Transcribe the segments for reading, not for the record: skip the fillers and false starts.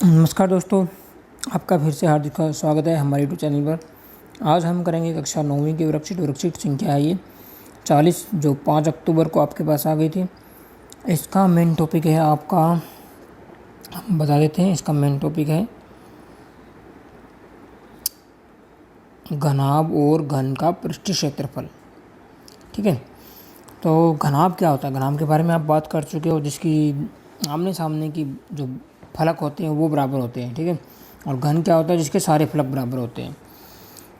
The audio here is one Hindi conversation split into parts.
नमस्कार दोस्तों, आपका फिर से हार्दिक स्वागत है हमारे यूट्यूब चैनल पर। आज हम करेंगे कक्षा 9वीं की वर्कशीट संख्या है ये 40 जो 5 अक्टूबर को आपके पास आ गई थी। इसका मेन टॉपिक है आपका, हम बता देते हैं, इसका मेन टॉपिक है घनाभ और घन का पृष्ठीय क्षेत्रफल। ठीक है, तो घनाभ क्या होता है, घनाभ के बारे में आप बात कर चुके हो, जिसकी आमने सामने की जो फलक होते हैं वो बराबर होते हैं। ठीक है, और घन क्या होता है, जिसके सारे फलक बराबर होते हैं।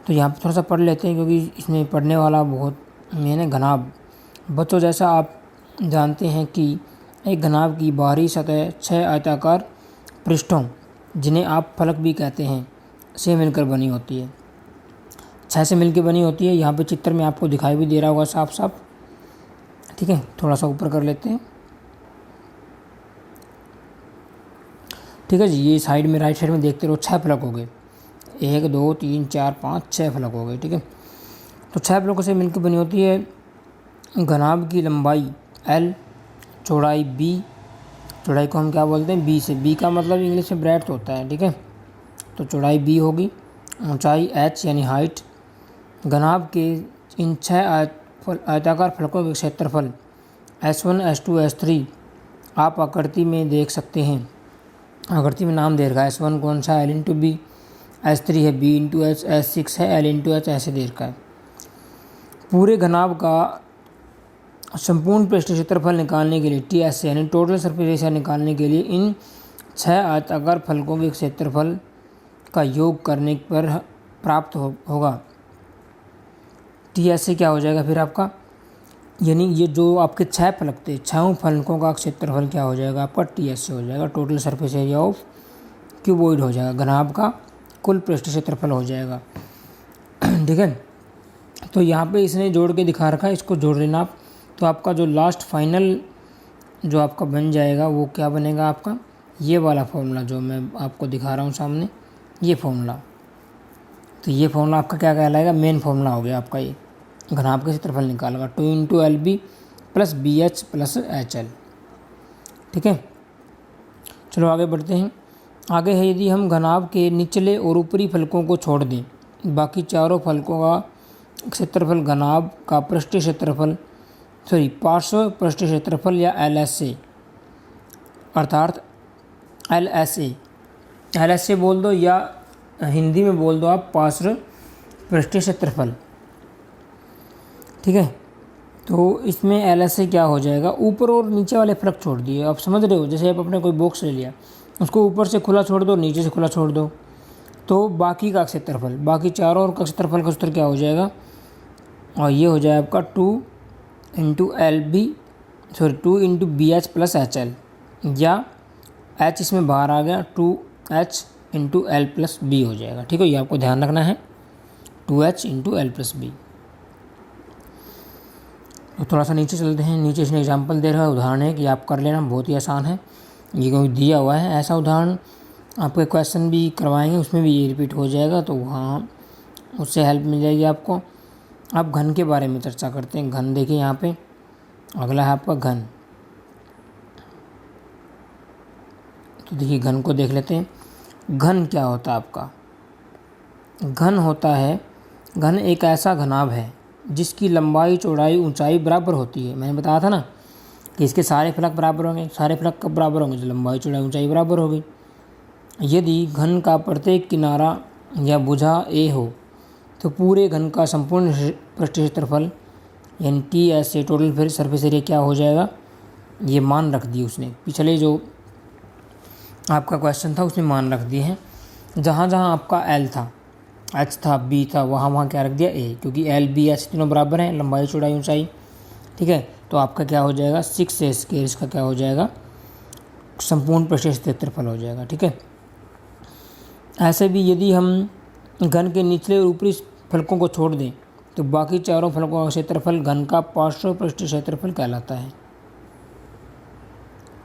तो यहाँ पर थोड़ा सा पढ़ लेते हैं क्योंकि इसमें पढ़ने वाला बहुत मेन है। घनाभ बच्चों, जैसा आप जानते हैं कि एक घनाभ की बाहरी सतह 6 आयताकार पृष्ठों, जिन्हें आप फलक भी कहते हैं, से मिलकर बनी होती है। 6 से मिलकर बनी होती है। यहाँ पे चित्र में आपको दिखाई भी दे रहा होगा साफ साफ। ठीक है, थोड़ा सा ऊपर कर लेते हैं। ठीक है जी, ये साइड में राइट साइड में देखते रहो, 6 फलक हो गए। 1 2 3 4 5 6 फलक हो गए। ठीक है, तो 6 फलकों से मिलकर बनी होती है। घनाभ की लंबाई L, चौड़ाई B, चौड़ाई को हम क्या बोलते हैं, B से। B का मतलब इंग्लिश में ब्रेड्थ होता है। ठीक है, तो चौड़ाई B होगी। ऊंचाई H यानी हाइट। घनाभ के इन 6 आयताकार फलकों के क्षेत्रफल S1 S2 S3 आप आकृति में देख सकते हैं। आकृति में नाम दे रखा है। S1 कौन सा, L इंटू बी। S3 है B इंटू H। S6 है L इंटू H, ऐसे दे रखा है। पूरे घनाभ का संपूर्ण पृष्ठीय क्षेत्रफल निकालने के लिए TS यानी टोटल सरफेस एरिया निकालने के लिए इन 6 आयताकार फलकों के क्षेत्रफल का योग करने पर प्राप्त होगा। TS से क्या हो जाएगा फिर आपका, यानी ये जो आपके 6 फलक थे, 6 फलकों का क्षेत्रफल क्या हो जाएगा आपका, TS से हो जाएगा। Total surface area of cuboid हो जाएगा, घनाभ का कुल पृष्ठीय क्षेत्रफल हो जाएगा। ठीक है, तो यहाँ पे इसने जोड़ के दिखा रखा है, इसको जोड़ लेना आप। तो आपका जो लास्ट फाइनल जो आपका बन जाएगा वो क्या बनेगा आपका, ये वाला फॉर्मूला जो मैं आपको दिखा रहा हूँ सामने, ये फॉर्मूला। तो ये फॉर्मूला आपका क्या कहलाएगा, मेन फॉर्मूला हो गया आपका। ये घनाभ का क्षेत्रफल निकालेगा 2 into LB plus BH plus HL। ठीक है, चलो आगे बढ़ते हैं। आगे है, यदि हम घनाभ के निचले और ऊपरी फलकों को छोड़ दें, बाकी चारों फलकों का क्षेत्रफल घनाभ का पृष्ठीय क्षेत्रफल पार्श्व पृष्ठीय क्षेत्रफल या LSA अर्थात LSA बोल दो या हिंदी में बोल दो आप पार्श्व पृष्ठीय क्षेत्रफल। ठीक है, तो इसमें LSA क्या हो जाएगा, ऊपर और नीचे वाले फलक छोड़ दिए। आप समझ रहे हो, जैसे आप अपने कोई बॉक्स ले लिया, उसको ऊपर से खुला छोड़ दो, नीचे से खुला छोड़ दो, तो बाकी का क्षेत्रफल, बाकी चारों ओर का क्षेत्रफल का सूत्र क्या हो जाएगा, और ये हो जाएगा आपका 2 इंटू BH प्लस HL, या H इसमें बाहर आ गया, 2H into L plus B हो जाएगा। ठीक है, ये आपको ध्यान रखना है, 2H into L plus B। तो थोड़ा सा नीचे चलते हैं। नीचे इसने एग्जाम्पल दे रहा है, उदाहरण है कि आप कर लेना, बहुत ही आसान है। ये कोई दिया हुआ है ऐसा उदाहरण, आपके क्वेश्चन भी करवाएंगे, उसमें भी ये रिपीट हो जाएगा, तो वहाँ उससे हेल्प मिल जाएगी आपको। अब घन के बारे में चर्चा करते हैं। घन देखिए यहाँ पे अगला है आपका घन। तो देखिए घन को देख लेते हैं। घन क्या होता है आपका, घन होता है, घन एक ऐसा घनाभ है जिसकी लंबाई चौड़ाई ऊंचाई बराबर होती है। मैंने बताया था ना कि इसके सारे फलक बराबर होंगे। सारे फलक कब बराबर होंगे, जो लंबाई चौड़ाई ऊंचाई बराबर होगी। यदि घन का प्रत्येक किनारा या भुजा A हो तो पूरे घन का संपूर्ण पृष्ठीय क्षेत्रफल यानी TS से टोटल फिर सरफेस एरिया क्या हो जाएगा, ये मान रख दिए उसने। पिछले जो आपका क्वेश्चन था उसमें मान रख दिए हैं। जहाँ जहाँ आपका L था, H था, B था, वहाँ क्या रख दिया A, क्योंकि L B H तीनों बराबर हैं, लंबाई चौड़ाई ऊंचाई। ठीक है, तो आपका क्या हो जाएगा, 6A स्क्वायर, इसका क्या हो जाएगा, संपूर्ण पृष्ठीय क्षेत्रफल हो जाएगा। ठीक है, ऐसे भी यदि हम घन के निचले और ऊपरी फलकों को छोड़ दें तो बाकी चारों फलकों का क्षेत्रफल घन का पार्श्व पृष्ठीय क्षेत्रफल कहलाता है।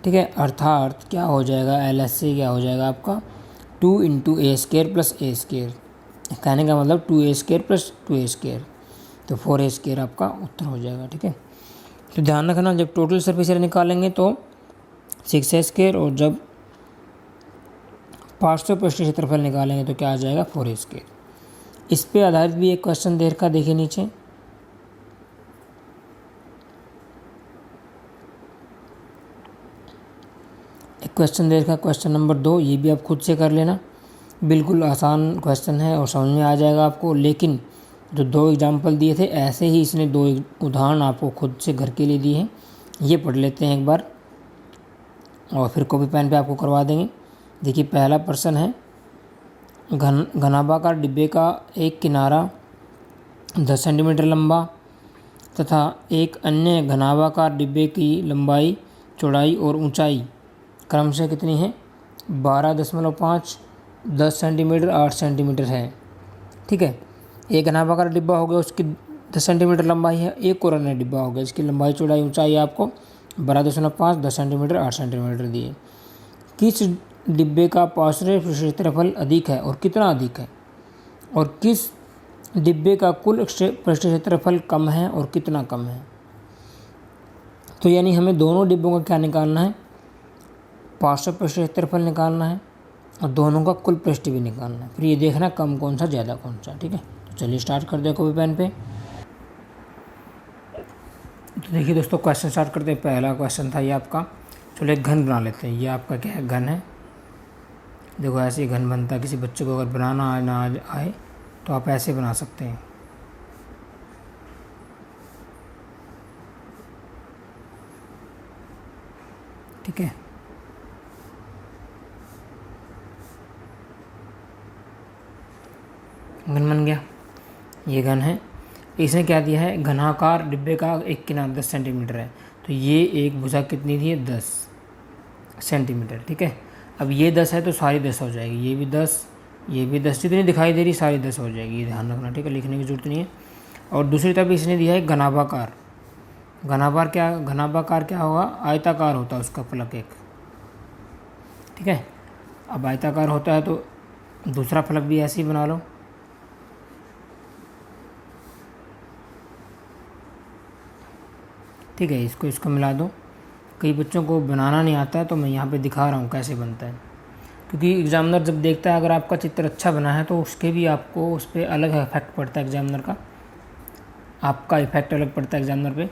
ठीक है, अर्थात क्या हो जाएगा, LSA क्या हो जाएगा आपका 2 into A square plus A square. कहने का मतलब 2A square plus 2A square, तो 4A स्क्वायर आपका उत्तर हो जाएगा। ठीक है, तो ध्यान रखना, जब टोटल सरफेस एरिया निकालेंगे तो 6A स्क्वायर, और जब पार्श्व पृष्ठीय क्षेत्रफल निकालेंगे तो क्या आ जाएगा 4 स्क्वायर। इस पे आधारित भी एक क्वेश्चन दे रखा, देखिए नीचे। एक क्वेश्चन दे रखा, क्वेश्चन नंबर 2, ये भी आप खुद से कर लेना, बिल्कुल आसान क्वेश्चन है और समझ में आ जाएगा आपको। लेकिन जो 2 एग्जाम्पल दिए थे ऐसे ही इसने 2 उदाहरण आपको खुद से घर के लिए दिए हैं, ये पढ़ लेते हैं एक बार और फिर कॉपी पेन पे आपको करवा देंगे। देखिए पहला प्रश्न है, घनाभाकार डिब्बे का एक किनारा 10 सेंटीमीटर लंबा तथा एक अन्य घनाभाकार डिब्बे की लंबाई, चौड़ाई और ऊंचाई क्रमशः कितनी है? 12.5, 10 सेंटीमीटर, 8 सेंटीमीटर है। ठीक है, एक घनाभाकार डिब्बा हो गया, उसकी 10 सेंटीमीटर लंबाई है। एक और अन्य डिब्बा हो गया, इसकी लंबाई, चौड़ाई, ऊंचाई आपको 12.5, 10 सेंटीमीटर, 8 सेंटीमीटर दिए। किस डिब्बे का पार्श्व क्षेत्रफल अधिक है और कितना अधिक है, और किस डिब्बे का कुल पृष्ठ क्षेत्रफल कम है और कितना कम है? तो यानी हमें दोनों डिब्बों का क्या निकालना है? पार्श्व पृष्ठ क्षेत्रफल निकालना है और दोनों का कुल पृष्ठ भी निकालना है। फिर ये देखना कम कौन सा, ज़्यादा कौन सा। ठीक है, तो चलिए स्टार्ट कर दे कॉपी पेन पे। तो देखिए दोस्तों, क्वेश्चन स्टार्ट करते हैं। पहला क्वेश्चन था ये आपका, चलो एक घन बना लेते हैं। ये आपका क्या है? घन है। देखो ऐसे ही घन बनता है। किसी बच्चे को अगर बनाना ना आए तो आप ऐसे बना सकते हैं। ठीक है, घन बन गया, ये घन है। इसने क्या दिया है? घनाकार डिब्बे का एक किनारा 10 सेंटीमीटर है, तो ये एक भुजा कितनी दी है? 10 सेंटीमीटर। ठीक है, अब ये 10 है तो सारी 10 हो जाएगी, ये भी 10, ये भी 10, जितनी दिखाई दे रही सारी 10 हो जाएगी, ये ध्यान रखना। ठीक है, लिखने की जरूरत नहीं है। और दूसरी तरफ इसने दिया है घनाभाकार। घनाभाकार क्या होगा? आयताकार होता है उसका फलक एक। ठीक है, अब आयताकार होता है तो दूसरा फलक भी ऐसे ही बना लो। ठीक है, इसको मिला दो। कई बच्चों को बनाना नहीं आता है तो मैं यहाँ पे दिखा रहा हूँ कैसे बनता है, क्योंकि एग्जामिनर जब देखता है अगर आपका चित्र अच्छा बना है तो उसके भी आपको उस पर अलग इफेक्ट पड़ता है एग्जामिनर का, आपका इफेक्ट अलग पड़ता है एग्जामिनर पे।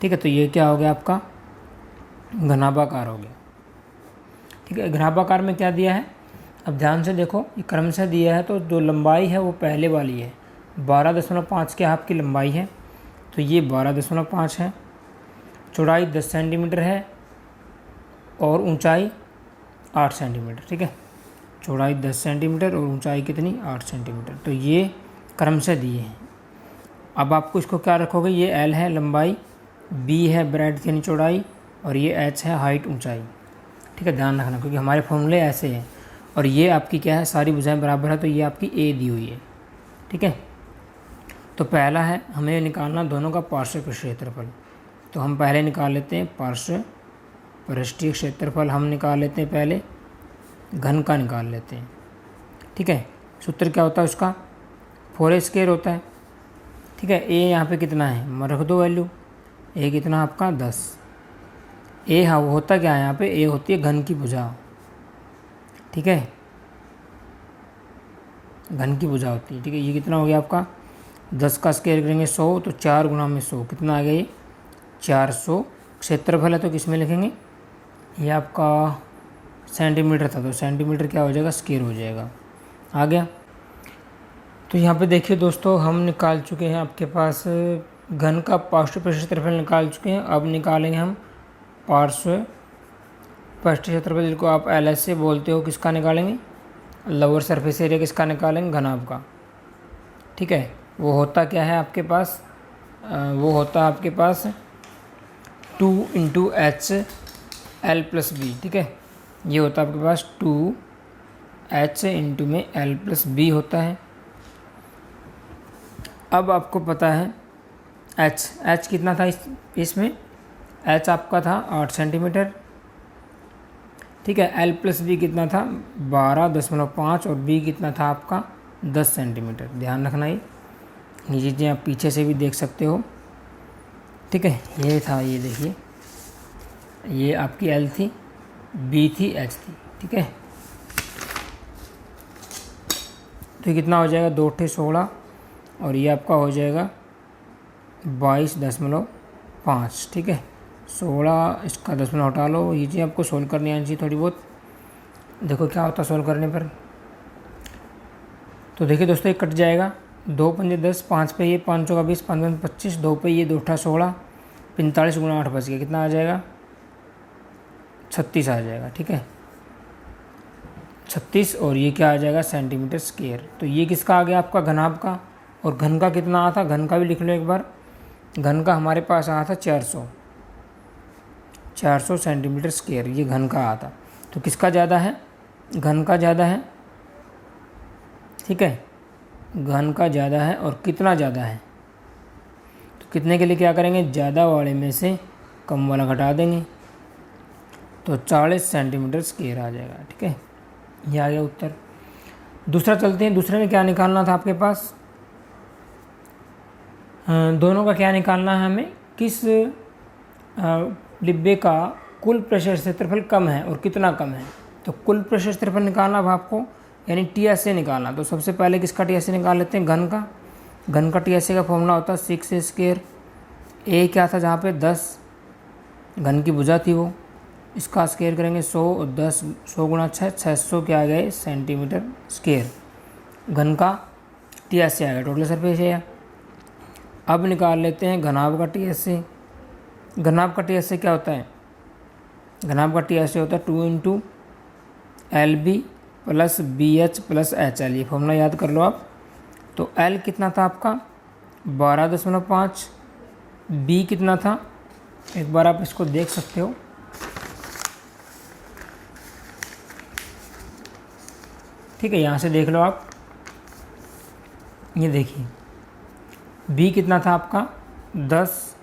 ठीक है, तो ये क्या हो गया? आपका घनाभाकार हो गया। ठीक है, घनाभाकार में क्या दिया है? अब ध्यान से देखो, ये क्रमशः दिया है तो जो लंबाई है वो पहले वाली है। 12.5 क्या आपकी लंबाई है, तो ये 12.5 है। चौड़ाई 10 सेंटीमीटर है और ऊंचाई 8 सेंटीमीटर। ठीक है, चौड़ाई 10 सेंटीमीटर और ऊंचाई कितनी? 8 सेंटीमीटर। तो ये क्रमशः दिए हैं। अब आपको इसको क्या रखोगे? ये L है लंबाई, B है ब्रेड्थ यानी चौड़ाई, और ये H है हाइट, ऊंचाई। ठीक है, ध्यान रखना क्योंकि हमारे फॉर्मूले ऐसे हैं। और ये आपकी क्या है? सारी भुजाएं बराबर है तो ये आपकी A दी हुई है। ठीक है, तो पहला है हमें निकालना दोनों का पार्श्व पृष्ठीय क्षेत्रफल। तो हम पहले निकाल लेते हैं पार्श्व पृष्ठीय क्षेत्रफल। हम निकाल लेते हैं पहले घन का निकाल लेते हैं। ठीक है, सूत्र क्या होता है उसका? 4a स्क्वायर होता है। ठीक है, a यहाँ पे कितना है? मैं रख दो वैल्यू, a कितना आपका 10। a हाँ वो होता क्या है यहाँ पे? a होती है घन की भुजा। ठीक है, घन की भुजा होती है। ठीक है, ये कितना हो गया आपका? 10 का स्क्वायर करेंगे 100, तो 4 गुणा में 100 कितना आ गया? ये 400। क्षेत्रफल है तो किस में लिखेंगे? ये आपका सेंटीमीटर था तो सेंटीमीटर क्या हो जाएगा? स्क्वायर हो जाएगा। आ गया। तो यहाँ पे देखिए दोस्तों, हम निकाल चुके हैं, आपके पास घन का पार्श्व पृष्ठ क्षेत्रफल निकाल चुके हैं। अब निकालेंगे हम पार्श्व पृष्ठ क्षेत्रफल, जिसको आप LS से बोलते हो। किसका निकालेंगे? लोअर सरफेस एरिया किसका निकालेंगे? घनाभ का। ठीक है, वो होता क्या है आपके पास? वो होता है आपके पास 2 × HL+B। ठीक है, ये होता है आपके पास 2H × L+B होता है। अब आपको पता है H कितना था इसमें? H आपका था 8 सेंटीमीटर। ठीक है, L+B कितना था? 12.5, और B कितना था आपका? 10 सेंटीमीटर। ध्यान रखना, ये चीज़ें आप पीछे से भी देख सकते हो। ठीक है, ये था, ये देखिए, ये आपकी L थी, B थी, H थी। ठीक है, तो ये कितना हो जाएगा, 2 × 16 और ये आपका हो जाएगा 22.5। ठीक है, 16 इसका 10 मिनट हटा लो। ये चीज़ आपको सोल्व करनी आनी चाहिए थोड़ी बहुत। देखो क्या होता है सोल्व करने पर। तो देखिए दोस्तों, ये कट जाएगा, 2 × 5 = 10, 5 पे ये 5 × 20, 5 × 25, 2 पे ये 2 × 16, 45 × 8 बच गया, कितना आ जाएगा, 36 आ जाएगा। ठीक है, 36 और ये क्या आ जाएगा, सेंटीमीटर स्क्वायर। तो ये किसका आ गया, आपका घनाभ का। और घन का कितना आया था, घन का भी लिख लो एक बार। घन का हमारे पास आया था 400 सेंटीमीटर स्क्वायर, ये घन का आया था। तो किसका ज़्यादा है, घन का ज़्यादा है। ठीक है, घन का ज़्यादा है। और कितना ज़्यादा है, तो कितने के लिए क्या करेंगे, ज़्यादा वाले में से कम वाला घटा देंगे, तो 40 सेंटीमीटर स्क्वायर आ जाएगा। ठीक है, ये आ गया उत्तर। दूसरा चलते हैं, दूसरे में क्या निकालना था आपके पास, दोनों का क्या निकालना है हमें, किस डिब्बे का कुल प्रेशर क्षेत्रफल कम है और कितना कम है। तो कुल प्रेशर क्षेत्रफल निकालना अब आपको, यानी TSA निकालना। तो सबसे पहले किसका TSA निकाल लेते हैं, घन का। घन का TSA का फॉर्मूला होता है 6A²। A क्या था जहाँ पे 10 घन की भुजा थी वो, इसका स्क्वायर करेंगे 100 और 10, 100 × 6 600 क्या आ गए सेंटीमीटर स्क्वायर। घन का TSA आ गया, टोटल सरफेस एरिया। अब निकाल लेते हैं घनाभ का TSA। घनाभ का TSA क्या होता है, घनाभ का TSA होता है 2 × LB + BH + HL। ये फॉर्मूला याद कर लो आप। तो L कितना था आपका 12.5, B कितना था, एक बार आप इसको देख सकते हो। ठीक है, यहाँ से देख लो आप, ये देखिए B कितना था आपका 10,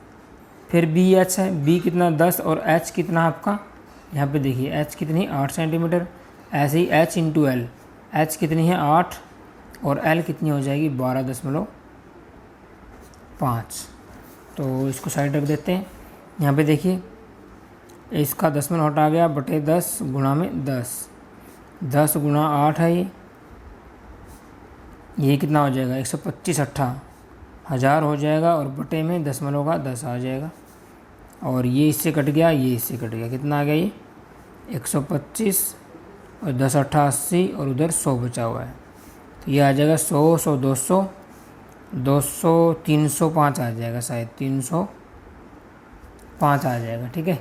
फिर BH है, B कितना 10 और H कितना आपका, यहाँ पे देखिए H कितनी 8 सेंटीमीटर। ऐसे ही H × L, H कितनी है 8 और L कितनी हो जाएगी 12.5। तो इसको साइड रख देते हैं। यहाँ पे देखिए इसका 10 मिनट हटा गया, बटे 10 गुणा में 10, 10 × 8 है ये कितना हो जाएगा 125 8 1000 हो जाएगा, और बटे में दशमलव का 10 आ जाएगा। और ये इससे कट गया, ये इससे कट गया, कितना आ गया ये 125 और 10 × 8 80 और उधर 100 बचा हुआ है। तो ये आ जाएगा 100 100 200 200 305 आ जाएगा, शायद 305 आ जाएगा। ठीक है,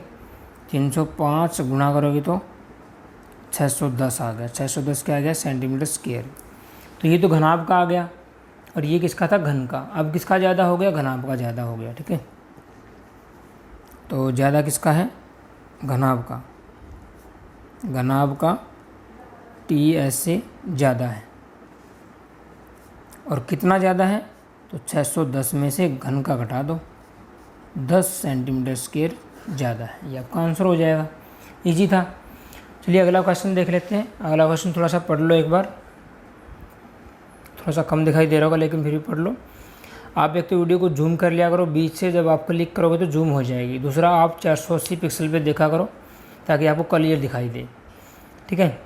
305 गुणा करोगे तो 610 आ गया। 610 क्या आ गया सेंटीमीटर स्क्वायर। तो ये तो घनाभ का आ गया, और ये किसका था, घन का। अब किसका ज़्यादा हो गया, घनाभ का ज़्यादा हो गया। ठीक है, तो ज़्यादा किसका है, घनाभ का। घनाभ का TSA ज़्यादा है। और कितना ज़्यादा है, तो 610 में से घन का घटा दो, 10 सेंटीमीटर स्क्वायर ज़्यादा है। ये आपका आंसर हो जाएगा। इजी था। चलिए अगला क्वेश्चन देख लेते हैं। अगला क्वेश्चन थोड़ा सा पढ़ लो एक बार, थोड़ा सा कम दिखाई दे रहा होगा लेकिन फिर भी पढ़ लो। आप एक तो वीडियो को जूम कर लिया करो, बीच से जब आप क्लिक करोगे तो जूम हो जाएगी। दूसरा, आप 480 पिक्सल पे देखा करो ताकि आपको क्लियर दिखाई दे। ठीक है,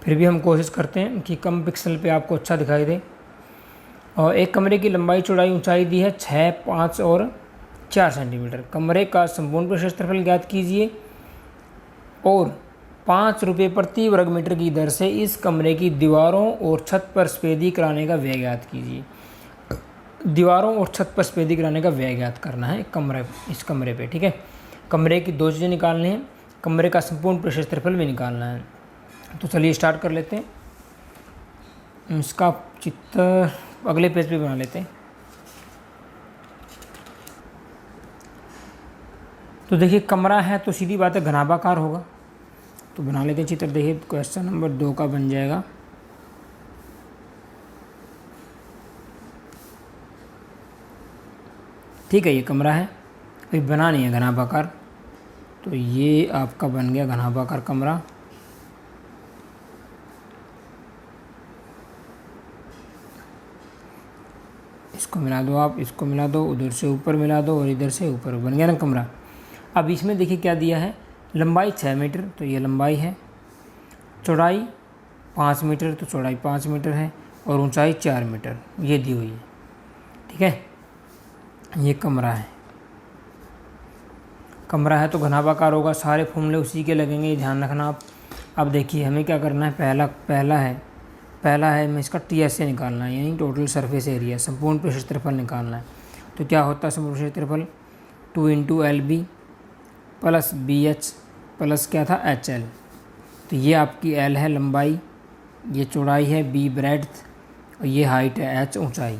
फिर भी हम कोशिश करते हैं कि कम पिक्सल पे आपको अच्छा दिखाई दे। और एक कमरे की लंबाई चौड़ाई ऊंचाई दी है 6, 5 और 4 सेंटीमीटर। कमरे का संपूर्ण प्रवेश क्षेत्रफल ज्ञात कीजिए और 5 रुपये प्रति वर्ग मीटर की दर से इस कमरे की दीवारों और छत पर सफेदी कराने का व्यय ज्ञात कीजिए। दीवारों और छत पर सफेदी कराने का व्यय ज्ञात करना है इस कमरे पे। ठीक है, कमरे की 2 चीज़ें निकालनी हैं, कमरे का संपूर्ण प्रवेश क्षेत्रफल भी निकालना है। तो चलिए स्टार्ट कर लेते हैं। इसका चित्र अगले पेज पे बना लेते हैं। तो देखिए कमरा है तो सीधी बात है घनाभाकार होगा, तो बना लेते हैं चित्र। देखिए क्वेश्चन नंबर 2 का बन जाएगा। ठीक है, ये कमरा है, अभी बना नहीं है घनाभाकार, तो ये आपका बन गया घनाभाकार कमरा। इसको मिला दो आप, इसको मिला दो, उधर से ऊपर मिला दो और इधर से ऊपर, बन गया ना कमरा। अब इसमें देखिए क्या दिया है, लंबाई 6 मीटर, तो ये लंबाई है। चौड़ाई 5 मीटर, तो चौड़ाई 5 मीटर है। और ऊंचाई 4 मीटर ये दी हुई है। ठीक है, ये कमरा है तो घनाभाकार होगा, सारे फॉर्मूले उसी के लगेंगे, ये ध्यान रखना आप। अब देखिए हमें क्या करना है, पहला है हमें इसका TSA निकालना है, यानी टोटल सरफेस एरिया, संपूर्ण पृष्ठ क्षेत्रफल निकालना है। तो क्या होता है संपूर्ण पृष्ठ क्षेत्रफल, 2 × LB प्लस BH प्लस क्या था HL। तो ये आपकी L है लंबाई, ये चौड़ाई है, B ब्रेड्थ, और ये हाइट है, H ऊंचाई।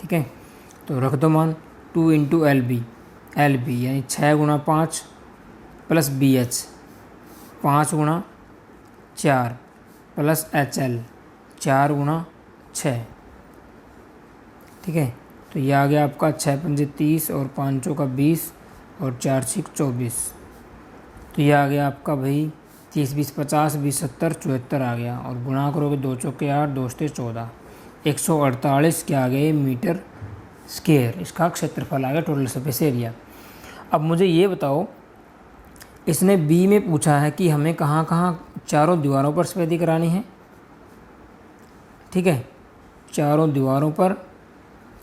ठीक है, तो रख दो मान 2 × LB यानी 6 × 5 प्लस BH 5 × 4 प्लस HL 4 × 6। ठीक है, तो ये आ गया आपका 6 × 5 = 30 और 5 × 20 और 4 × 6 = 24। तो ये आ गया आपका भाई 30 × 20 = 50, 20 × 70 = 74 आ गया, और गुणा करोगे 2 × 4 = 8, 2 × 14 148 क्या आ गए मीटर स्क्वायर, इसका क्षेत्रफल आ गया टोटल सरफेस एरिया। अब मुझे ये बताओ, इसने बी में पूछा है कि हमें कहाँ कहाँ चारों दीवारों पर सफेदी करानी है। ठीक है, चारों दीवारों पर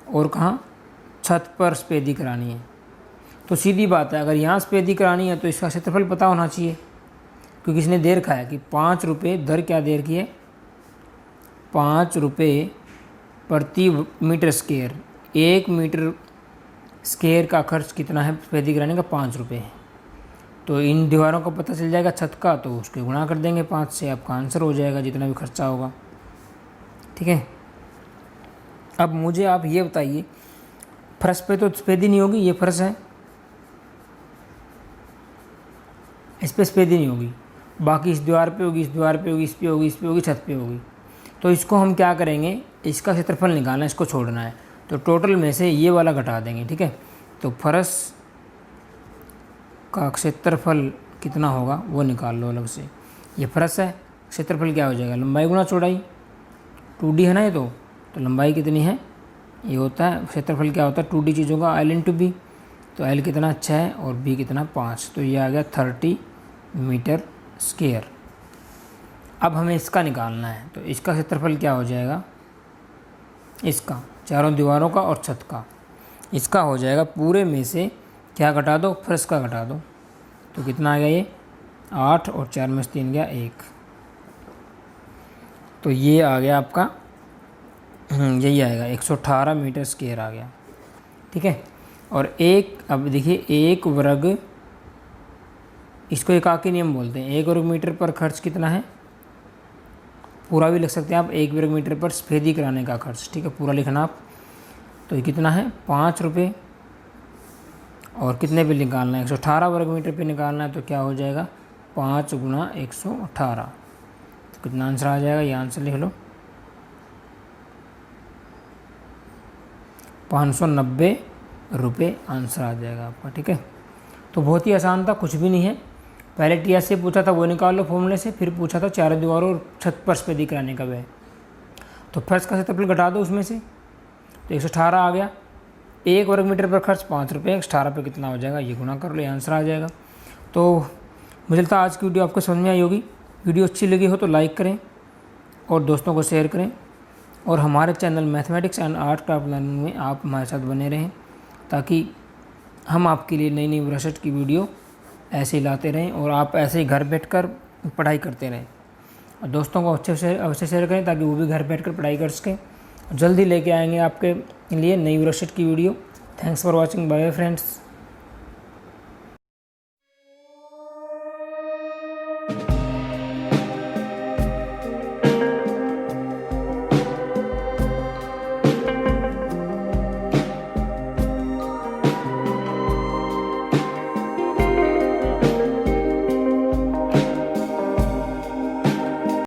और कहाँ छत पर सफेदी करानी है। तो सीधी बात है, अगर यहाँ सफेदी करानी है तो इसका क्षेत्रफल पता होना चाहिए, क्योंकि इसने दे रखा है कि 5 रुपये दर क्या दे रखी है, 5 रुपये प्रति मीटर स्क्वायर। 1 मीटर स्क्वायर का खर्च कितना है सफेदी कराने का, 5 रुपये है। तो इन दीवारों का पता चल जाएगा छत का, तो उसके गुणा कर देंगे 5 से, आपका आंसर हो जाएगा जितना भी खर्चा होगा। ठीक है, अब मुझे आप ये बताइए, फर्श पे तो सफेदी नहीं होगी, ये फर्श है, इस पर सफेदी नहीं होगी, बाकी इस दीवार पे होगी, इस दीवार पे होगी, इस पे होगी, इस पे होगी, छत पे होगी। तो इसको हम क्या करेंगे, इसका क्षेत्रफल निकालना है, इसको छोड़ना है, तो टोटल में से ये वाला घटा देंगे। ठीक है, तो फर्श का क्षेत्रफल कितना होगा वो निकाल लो अलग से। ये फर्श है, क्षेत्रफल क्या हो जाएगा, लंबाई गुणा चौड़ाई, 2D है ना ये, तो लंबाई कितनी है, ये होता है क्षेत्रफल क्या होता है 2D चीज़ों का, L × B। तो L कितना 6 और B कितना 5, तो ये आ गया 30 मीटर स्क्वायर। अब हमें इसका निकालना है, तो इसका क्षेत्रफल क्या हो जाएगा, इसका चारों दीवारों का और छत का, इसका हो जाएगा पूरे में से क्या घटा दो, फर्श का घटा दो। तो कितना आ गया ये 8 और 4 में से 3 गया 1। तो ये आ गया आपका यही आएगा 118 मीटर स्क्वायर आ गया। ठीक है, और अब देखिए 1 वर्ग, इसको एकाकी नियम बोलते हैं, 1 वर्ग मीटर पर खर्च कितना है, पूरा भी लिख सकते हैं आप, 1 वर्ग मीटर पर सफेदी कराने का खर्च। ठीक है, पूरा लिखना आप। तो ये कितना है 5 रुपये, और कितने पे निकालना है, 118 वर्ग मीटर पे निकालना है। तो क्या हो जाएगा 5 × 118, तो कितना आंसर आ जाएगा, ये आंसर लिख लो 590 रुपये आंसर आ जाएगा आपका। ठीक है, तो बहुत ही आसान था, कुछ भी नहीं है। पहले TSA पूछा था वो निकाल लो फॉर्मूले से, फिर पूछा था चारों दीवारों और छत पर सफेदी कराने का व्यय, तो फर्श का क्षेत्रफल घटा दो उसमें से, तो 118 आ गया। 1 वर्ग मीटर पर खर्च 5 रुपये, 118 पे कितना हो जाएगा, ये गुणा कर लो, ये आंसर आ जाएगा। तो मुझे लगता है आज की वीडियो आपको समझ में आई होगी। वीडियो अच्छी लगी हो तो लाइक करें और दोस्तों को शेयर करें, और हमारे channel mathematics and art craft learning में आप हमारे साथ बने रहें, ताकि हम आपके लिए नई नई वर्कशीट की वीडियो ऐसे ही लाते रहें और आप ऐसे ही घर बैठकर पढ़ाई करते रहें। और दोस्तों को अच्छे से अवश्य शेयर करें ताकि वो भी घर बैठकर पढ़ाई कर सकें। जल्दी लेके आएंगे आपके लिए नई वर्कशीट की video. Thanks for watching, bye friends.